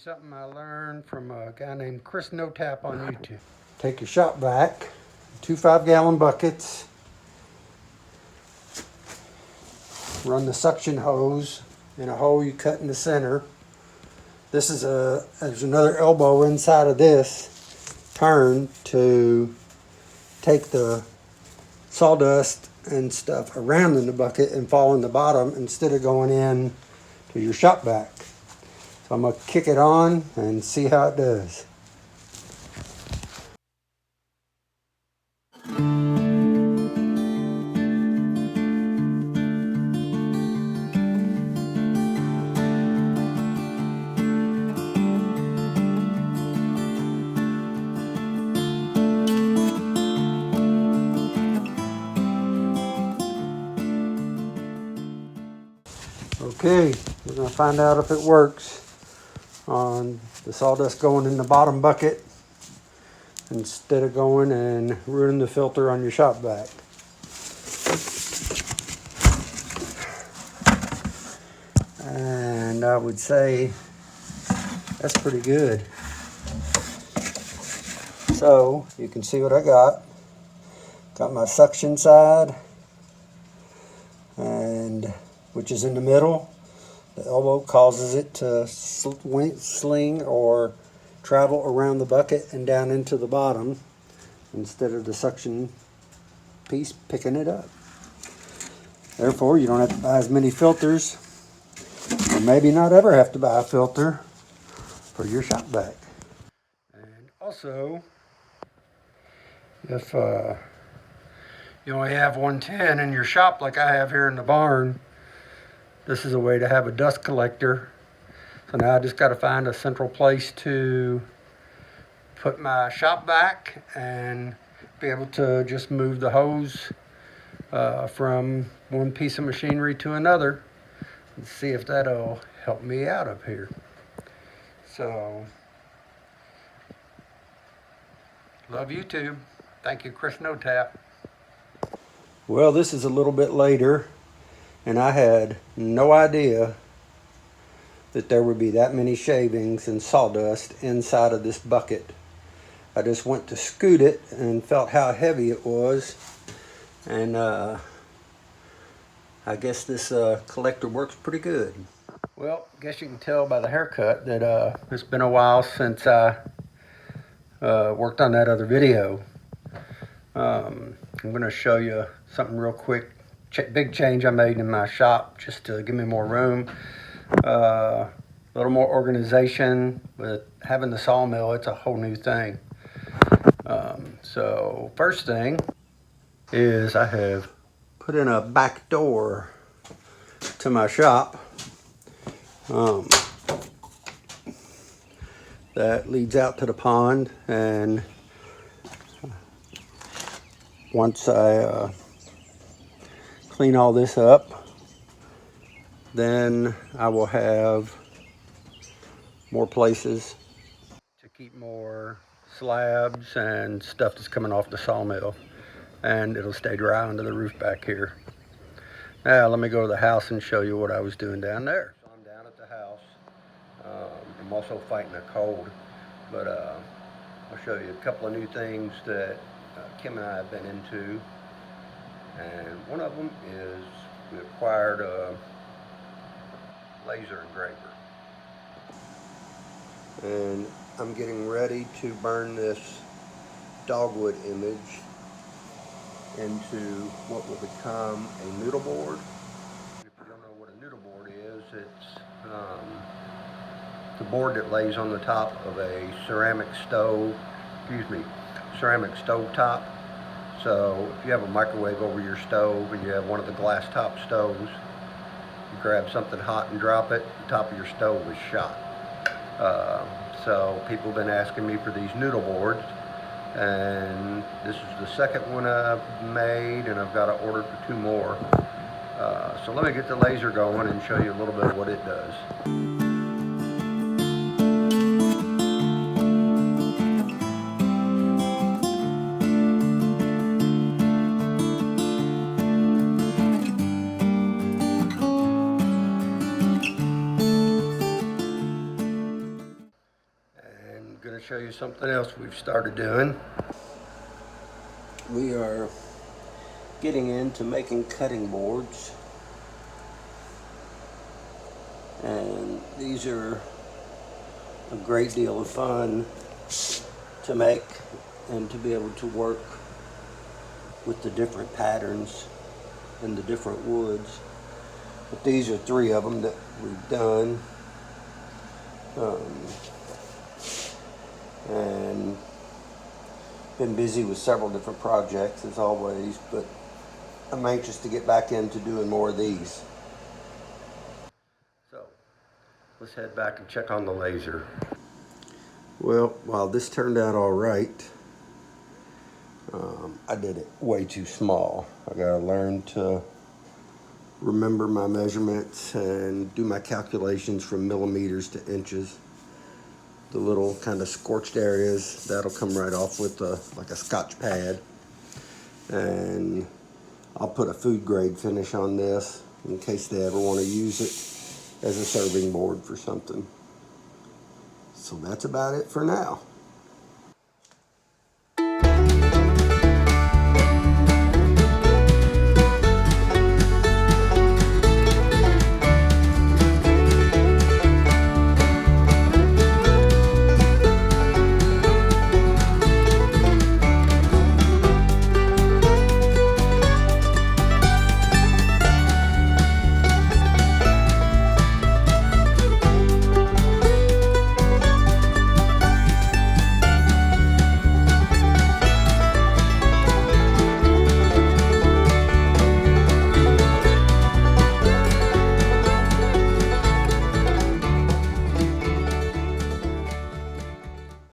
something I learned from a guy named Chris No Tap on YouTube. Take your shop vac, 2 5-gallon buckets, run the suction hose in a hole you cut in the center. This is there's another elbow inside of this turn to take the sawdust and stuff around in the bucket and fall in the bottom instead of going in to your shop vac. So I'm going to kick it on and see how it does. Okay, we're going to find out if it works on the sawdust going in the bottom bucket instead of going and ruining the filter on your shop vac. And I would say that's pretty good. So you can see what I got. Got my suction side, and which is in the middle. The elbow causes it to sling or travel around the bucket and down into the bottom instead of the suction piece picking it up. Therefore, you don't have to buy as many filters, or maybe not ever have to buy a filter for your shop vac. And also, if you only have 110 in your shop like I have here in the barn, this is a way to have a dust collector. So now I just got to find a central place to put my shop vac and be able to just move the hose from one piece of machinery to another and see if that'll help me out up here. So, love YouTube. Thank you, Chris No Tap. Well, this is a little bit later, and I had no idea that there would be that many shavings and sawdust inside of this bucket. I just went to scoot it and felt how heavy it was, and I guess this collector works pretty good. Well, I guess you can tell by the haircut that it's been a while since I worked on that other video. I'm going to show you something real quick. Big change I made in my shop just to give me more room. A little more organization. With having the sawmill, it's a whole new thing. So first thing is I have put in a back door to my shop that leads out to the pond, and once I clean all this up, then I will have more places to keep more slabs and stuff that's coming off the sawmill, and it'll stay dry under the roof back here. Now let me go to the house and show you what I was doing down there. So I'm down at the house. I'm also fighting a cold, but I'll show you a couple of new things that Kim and I have been into. And one of them is we acquired a laser engraver. And I'm getting ready to burn this dogwood image into what will become a noodle board. If you don't know what a noodle board is, it's the board that lays on the top of a ceramic stove top. So if you have a microwave over your stove and you have one of the glass top stoves, you grab something hot and drop it, the top of your stove is shot. So people have been asking me for these noodle boards, and this is the second one I've made, and I've got to order for 2 more. So let me get the laser going and show you a little bit of what it does. show you something else we've started doing. We are getting into making cutting boards. And these are a great deal of fun to make and to be able to work with the different patterns and the different woods. But these are 3 of them that we've done. And been busy with several different projects as always, but I'm anxious to get back into doing more of these. So let's head back and check on the laser. Well, while this turned out all right, I did it way too small. I gotta learn to remember my measurements and do my calculations from millimeters to inches. The little kind of scorched areas, that'll come right off with like a Scotch pad. And I'll put a food grade finish on this in case they ever want to use it as a serving board for something. So that's about it for now.